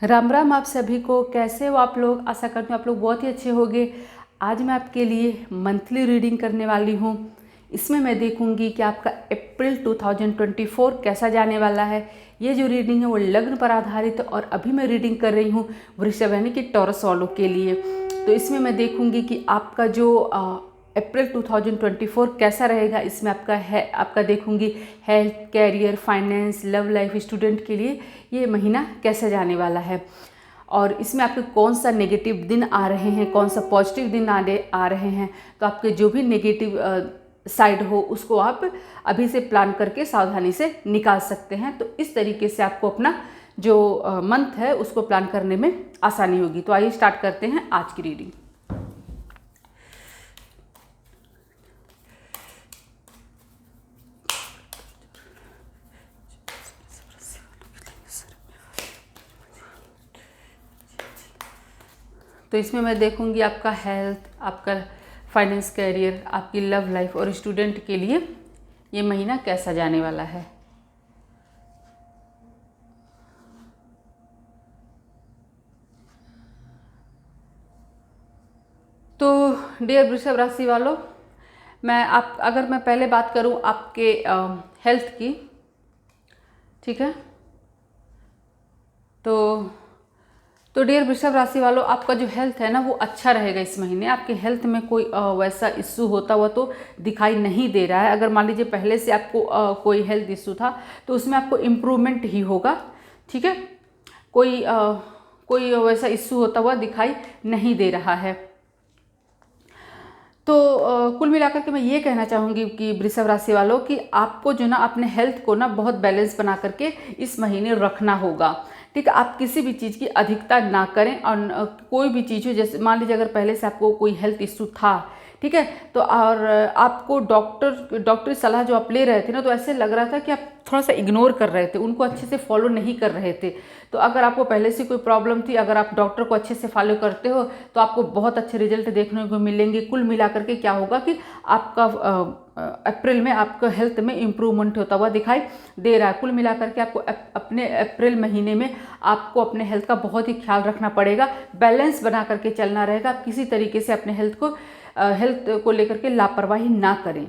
राम राम आप सभी को। कैसे हो आप लोग? आशा करती हूँ आप लोग बहुत ही अच्छे होंगे। आज मैं आपके लिए मंथली रीडिंग करने वाली हूँ। इसमें मैं देखूंगी कि आपका अप्रैल 2024 कैसा जाने वाला है। ये जो रीडिंग है वो लग्न पर आधारित है और अभी मैं रीडिंग कर रही हूँ वृषभ यानी कि टॉरस वालों के लिए। तो इसमें मैं देखूंगी कि आपका जो अप्रैल 2024 कैसा रहेगा। इसमें आपका देखूंगी health, career, finance, love life, student के लिए ये महीना कैसे जाने वाला है और इसमें आपके कौन सा नेगेटिव दिन आ रहे हैं, कौन सा पॉजिटिव दिन आ रहे हैं। तो आपके जो भी नेगेटिव साइड हो उसको आप अभी से प्लान करके सावधानी से निकाल सकते हैं। तो इस तरीके से आपको अपना जो मंथ है उसको प्लान करने में आसानी होगी। तो आइए स्टार्ट करते हैं आज की रीडिंग। तो इसमें मैं देखूंगी आपका हेल्थ, आपका फाइनेंस, कैरियर, आपकी लव लाइफ और स्टूडेंट के लिए ये महीना कैसा जाने वाला है। तो डियर वृषभ राशि वालों, अगर मैं पहले बात करूं आपके हेल्थ की, ठीक है। तो डियर वृषभ राशि वालों, आपका जो हेल्थ है ना वो अच्छा रहेगा इस महीने। आपके हेल्थ में कोई वैसा इश्यू होता हुआ तो दिखाई नहीं दे रहा है। अगर मान लीजिए पहले से आपको कोई हेल्थ इश्यू था तो उसमें आपको इम्प्रूवमेंट ही होगा, ठीक है। कोई वैसा इश्यू होता हुआ दिखाई नहीं दे रहा है। तो कुल मिलाकर के मैं ये कहना चाहूँगी कि वृषभ राशि वालों कि आपको जो ना अपने हेल्थ को ना बहुत बैलेंस बना करके इस महीने रखना होगा, ठीक है। आप किसी भी चीज़ की अधिकता ना करें और कोई भी चीज़ हो, जैसे मान लीजिए अगर पहले से आपको कोई हेल्थ इश्यू था, ठीक है, तो और आपको डॉक्टरी सलाह जो आप ले रहे थे ना, तो ऐसे लग रहा था कि आप थोड़ा सा इग्नोर कर रहे थे, उनको अच्छे से फॉलो नहीं कर रहे थे। तो अगर आपको पहले से कोई प्रॉब्लम थी, अगर आप डॉक्टर को अच्छे से फॉलो करते हो तो आपको बहुत अच्छे रिजल्ट देखने को मिलेंगे। कुल मिलाकर के क्या होगा कि आपका अप्रैल में आपका हेल्थ में इम्प्रूवमेंट होता हुआ दिखाई दे रहा है। कुल मिलाकर के आपको अपने अप्रैल महीने में आपको अपने हेल्थ का बहुत ही ख्याल रखना पड़ेगा, बैलेंस बना करके चलना रहेगा। आप किसी तरीके से अपने हेल्थ को लेकर के लापरवाही ना करें।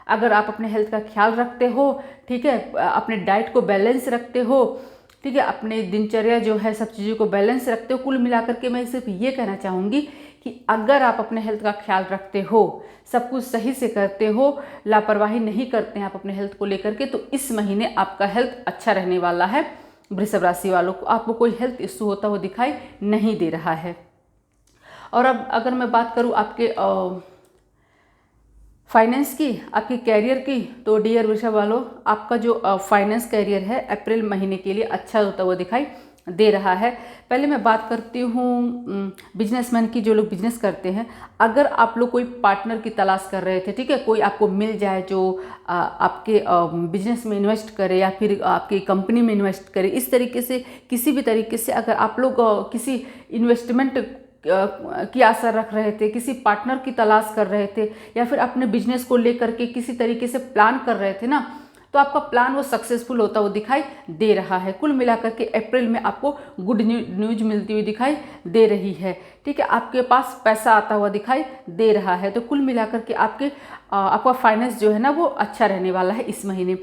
अगर आप अपने हेल्थ का ख्याल रखते हो, ठीक है, अपने डाइट को बैलेंस रखते हो, ठीक है, अपने दिनचर्या जो है सब चीज़ों को बैलेंस रखते हो, कुल मिलाकर के मैं सिर्फ ये कहना चाहूँगी कि अगर आप अपने हेल्थ का ख्याल रखते हो, सब कुछ सही से करते हो, लापरवाही नहीं करते हैं आप अपने हेल्थ को लेकर के, तो इस महीने आपका हेल्थ अच्छा रहने वाला है। वृषभ राशि वालों को आपको कोई हेल्थ इश्यू होता हुआ दिखाई नहीं दे रहा है। और अब अगर मैं बात करूँ आपके फाइनेंस की, आपके कैरियर की, तो डियर वृषभ वालों, आपका जो फाइनेंस कैरियर है अप्रैल महीने के लिए अच्छा होता हुआ दिखाई दे रहा है। पहले मैं बात करती हूँ बिजनेसमैन की, जो लोग बिजनेस करते हैं। अगर आप लोग कोई पार्टनर की तलाश कर रहे थे, ठीक है, कोई आपको मिल जाए जो आपके बिजनेस में इन्वेस्ट करे या फिर आपकी कंपनी में इन्वेस्ट करे, इस तरीके से किसी भी तरीके से अगर आप लोग किसी इन्वेस्टमेंट की आशा रख रहे थे, किसी पार्टनर की तलाश कर रहे थे या फिर अपने बिजनेस को लेकर के किसी तरीके से प्लान कर रहे थे ना, तो आपका प्लान वो सक्सेसफुल होता हुआ दिखाई दे रहा है। कुल मिलाकर के अप्रैल में आपको गुड न्यूज मिलती हुई दिखाई दे रही है, ठीक है। आपके पास पैसा आता हुआ दिखाई दे रहा है। तो कुल मिलाकर के आपका फाइनेंस जो है ना वो अच्छा रहने वाला है इस महीने।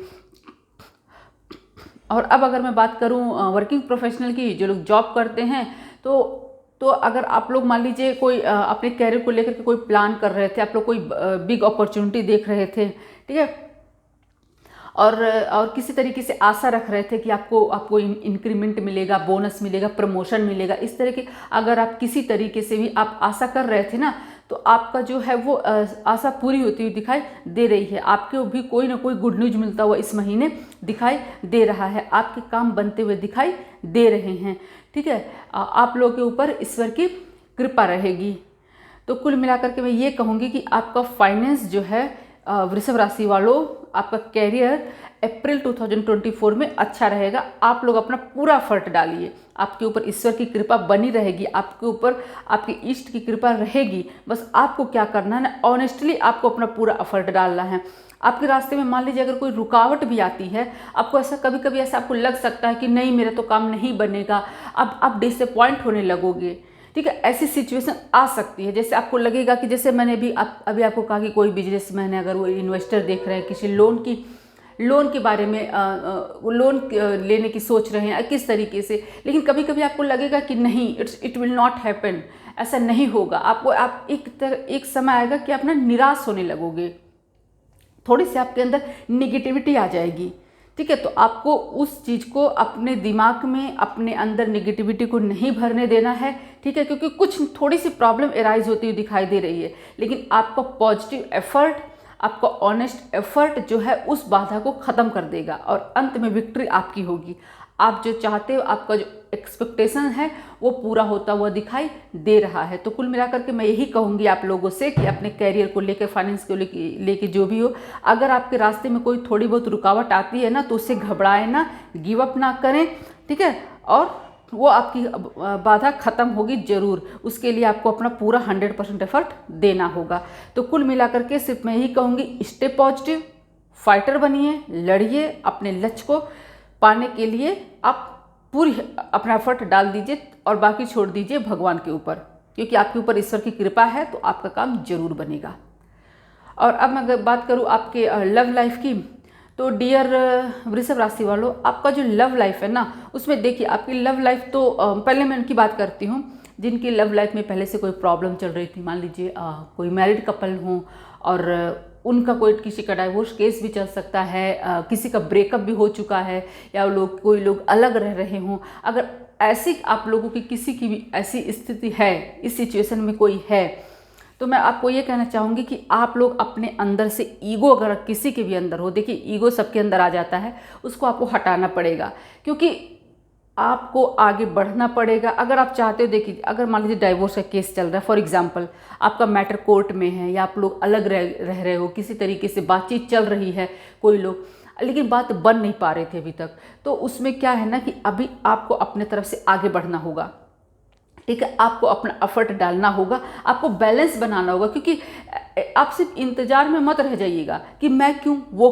और अब अगर मैं बात करूं वर्किंग प्रोफेशनल की, जो लोग जॉब करते हैं, तो अगर आप लोग मान लीजिए कोई अपने कैरियर को लेकर के कोई प्लान कर रहे थे, आप लोग कोई बिग अपॉर्चुनिटी देख रहे थे, ठीक है, और किसी तरीके से आशा रख रहे थे कि आपको इंक्रीमेंट मिलेगा, बोनस मिलेगा, प्रमोशन मिलेगा, इस तरह की अगर आप किसी तरीके से भी आप आशा कर रहे थे ना, तो आपका जो है वो आशा पूरी होती हुई दिखाई दे रही है। आपको भी कोई ना कोई गुड न्यूज मिलता हुआ इस महीने दिखाई दे रहा है। आपके काम बनते हुए दिखाई दे रहे हैं, ठीक है। आप लोगों के ऊपर ईश्वर की कृपा रहेगी। तो कुल मिलाकर के मैं ये कहूँगी कि आपका फाइनेंस जो है वृषभ राशि वालों, आपका कैरियर अप्रैल 2024 में अच्छा रहेगा। आप लोग अपना पूरा एफर्ट डालिए, आपके ऊपर ईश्वर की कृपा बनी रहेगी, आपके ऊपर आपके इष्ट की कृपा रहेगी। बस आपको क्या करना है ना, ऑनेस्टली आपको अपना पूरा एफर्ट डालना है। आपके रास्ते में मान लीजिए अगर कोई रुकावट भी आती है, आपको ऐसा कभी कभी ऐसा आपको लग सकता है कि नहीं मेरा तो काम नहीं बनेगा, अब आप डिसअपॉइंट होने लगोगे। ठीक है, ऐसी सिचुएशन आ सकती है। जैसे आपको लगेगा कि जैसे मैंने अभी आपको कहा कि कोई बिजनेसमैन है, अगर वो इन्वेस्टर देख रहे हैं, किसी लोन के बारे में लोन लेने की सोच रहे हैं किस तरीके से, लेकिन कभी कभी आपको लगेगा कि नहीं, इट विल नॉट हैपन, ऐसा नहीं होगा। आप एक समय आएगा कि आप ना निराश होने लगोगे, थोड़ी सी आपके अंदर निगेटिविटी आ जाएगी। ठीक है, तो आपको उस चीज़ को अपने दिमाग में, अपने अंदर निगेटिविटी को नहीं भरने देना है। ठीक है, क्योंकि कुछ थोड़ी सी प्रॉब्लम एराइज होती हुई दिखाई दे रही है, लेकिन आपका पॉजिटिव एफर्ट, आपका ऑनेस्ट एफर्ट जो है उस बाधा को ख़त्म कर देगा और अंत में विक्ट्री आपकी होगी। आप जो चाहते हो, आपका जो एक्सपेक्टेशन है वो पूरा होता हुआ दिखाई दे रहा है। तो कुल मिलाकर के मैं यही कहूँगी आप लोगों से कि अपने कैरियर को लेकर, फाइनेंस को लेकर जो भी हो, अगर आपके रास्ते में कोई थोड़ी बहुत रुकावट आती है ना, तो उससे घबराएं ना, गिव अप ना करें। ठीक है, और वो आपकी बाधा ख़त्म होगी ज़रूर। उसके लिए आपको अपना पूरा 100% एफर्ट देना होगा। तो कुल मिलाकर के सिर्फ मैं यही कहूँगी, स्टे पॉजिटिव, फाइटर बनिए, लड़िए, अपने लक्ष्य को पाने के लिए आप पूरी अपना एफर्ट डाल दीजिए और बाकी छोड़ दीजिए भगवान के ऊपर, क्योंकि आपके ऊपर ईश्वर की कृपा है तो आपका काम जरूर बनेगा। और अब मैं अगर बात करूँ आपके लव लाइफ की, तो डियर वृषभ राशि वालों, आपका जो लव लाइफ है ना, उसमें देखिए आपकी लव लाइफ तो पहले मैं उनकी बात करती हूँ जिनकी लव लाइफ में पहले से कोई प्रॉब्लम चल रही थी। मान लीजिए कोई मैरिड कपल हो और उनका किसी का डाइवोर्स केस भी चल सकता है, किसी का ब्रेकअप भी हो चुका है, या कोई लोग अलग रह रहे हों। अगर ऐसी आप लोगों की किसी की भी ऐसी स्थिति है, इस सिचुएशन में कोई है, तो मैं आपको ये कहना चाहूँगी कि आप लोग अपने अंदर से ईगो, अगर किसी के भी अंदर हो, देखिए ईगो सबके अंदर आ जाता है, उसको आपको हटाना पड़ेगा, क्योंकि आपको आगे बढ़ना पड़ेगा। अगर आप चाहते हो, देखिए अगर मान लीजिए डाइवोर्स का केस चल रहा है, फॉर एग्जांपल आपका मैटर कोर्ट में है, या आप लोग अलग रह रहे हो, किसी तरीके से बातचीत चल रही है कोई लोग, लेकिन बात बन नहीं पा रहे थे अभी तक, तो उसमें क्या है ना कि अभी आपको अपने तरफ से आगे बढ़ना होगा। ठीक है, आपको अपना एफर्ट डालना होगा, आपको बैलेंस बनाना होगा, क्योंकि आप सिर्फ इंतजार में मत रह जाइएगा कि मैं क्यों वो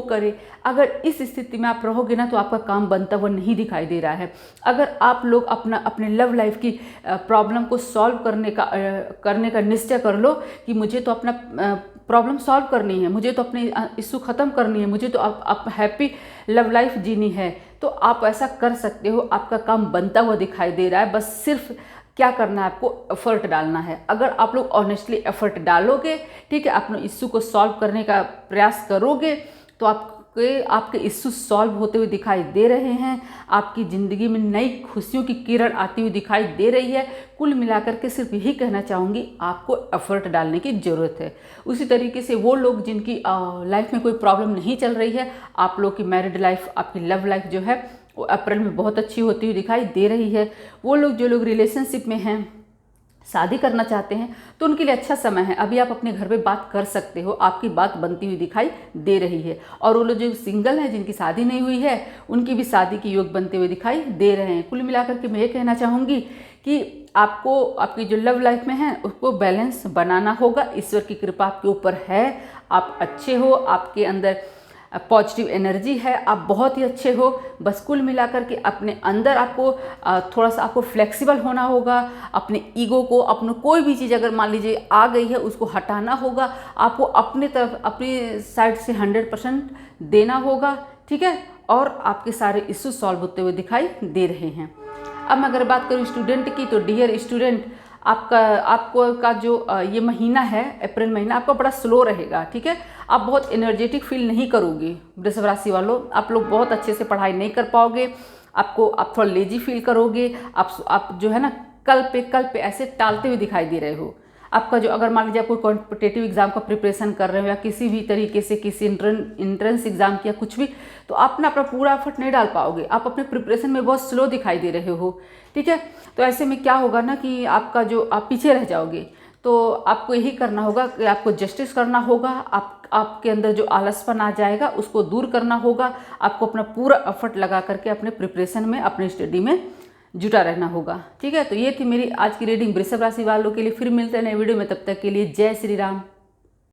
करे। अगर इस स्थिति में आप रहोगे ना, तो आपका काम बनता हुआ नहीं दिखाई दे रहा है। अगर आप लोग अपने लव लाइफ की प्रॉब्लम को सॉल्व करने का निश्चय कर लो कि मुझे तो अपना प्रॉब्लम सॉल्व करनी है, मुझे तो अपने इश्यू ख़त्म करनी है, मुझे तो आप हैप्पी लव लाइफ जीनी है, तो आप ऐसा कर सकते हो। आपका काम बनता हुआ दिखाई दे रहा है, बस सिर्फ क्या करना है, आपको एफर्ट डालना है। अगर आप लोग ऑनेस्टली एफर्ट डालोगे, ठीक है, अपने इश्यू को सॉल्व करने का प्रयास करोगे, तो आपके इश्यू सॉल्व होते हुए दिखाई दे रहे हैं। आपकी ज़िंदगी में नई खुशियों की किरण आती हुई दिखाई दे रही है। कुल मिलाकर के सिर्फ यही कहना चाहूँगी, आपको एफर्ट डालने की ज़रूरत है। उसी तरीके से वो लोग जिनकी लाइफ में कोई प्रॉब्लम नहीं चल रही है, आप लोग की मैरिड लाइफ, आपकी लव लाइफ जो है वो अप्रैल में बहुत अच्छी होती हुई दिखाई दे रही है। वो लोग जो लोग रिलेशनशिप में हैं, शादी करना चाहते हैं, तो उनके लिए अच्छा समय है। अभी आप अपने घर पे बात कर सकते हो, आपकी बात बनती हुई दिखाई दे रही है। और वो लोग जो सिंगल हैं, जिनकी शादी नहीं हुई है, उनकी भी शादी के योग बनते हुए दिखाई दे रहे हैं। कुल मिलाकर के मैं ये कहना चाहूँगी कि आपको आपकी जो लव लाइफ में है उसको बैलेंस बनाना होगा। ईश्वर की कृपा आपके ऊपर है, आप अच्छे हो, आपके अंदर पॉजिटिव एनर्जी है, आप बहुत ही अच्छे हो। बस कुल मिलाकर के अपने अंदर आपको थोड़ा सा आपको फ्लेक्सिबल होना होगा। अपने ईगो को, अपने कोई भी चीज़ अगर मान लीजिए आ गई है, उसको हटाना होगा। आपको अपनी तरफ, अपनी साइड से 100% देना होगा। ठीक है, और आपके सारे इश्यू सॉल्व होते हुए दिखाई दे रहे हैं। अब मैं अगर बात करूँ स्टूडेंट की, तो डियर स्टूडेंट, आपका जो ये महीना है, अप्रैल महीना, आपका बड़ा स्लो रहेगा। ठीक है, आप बहुत एनर्जेटिक फील नहीं करोगे वृषभ राशि वालों। आप लोग बहुत अच्छे से पढ़ाई नहीं कर पाओगे, आप थोड़ा लेजी फील करोगे। आप जो है ना, कल पे ऐसे टालते हुए दिखाई दे रहे हो। आपका जो, अगर मान लीजिए आप कोई कॉम्पिटेटिव एग्जाम का प्रिपरेशन कर रहे हो, या किसी भी तरीके से किसी इंट्रेंस एग्जाम की या कुछ भी, तो आप ना अपना पूरा एफर्ट नहीं डाल पाओगे। आप अपने प्रिपरेशन में बहुत स्लो दिखाई दे रहे हो। ठीक है, तो ऐसे में क्या होगा ना कि आपका जो, आप पीछे रह जाओगे। तो आपको यही करना होगा कि आपको जस्टिस करना होगा। आपके अंदर जो आलसपन आ जाएगा उसको दूर करना होगा। आपको अपना पूरा एफर्ट लगा करके अपने प्रिपरेशन में, अपने स्टडी में जुटा रहना होगा। ठीक है, तो ये थी मेरी आज की रीडिंग वृषभ राशि वालों के लिए। फिर मिलते हैं नए वीडियो में, तब तक के लिए जय श्री राम।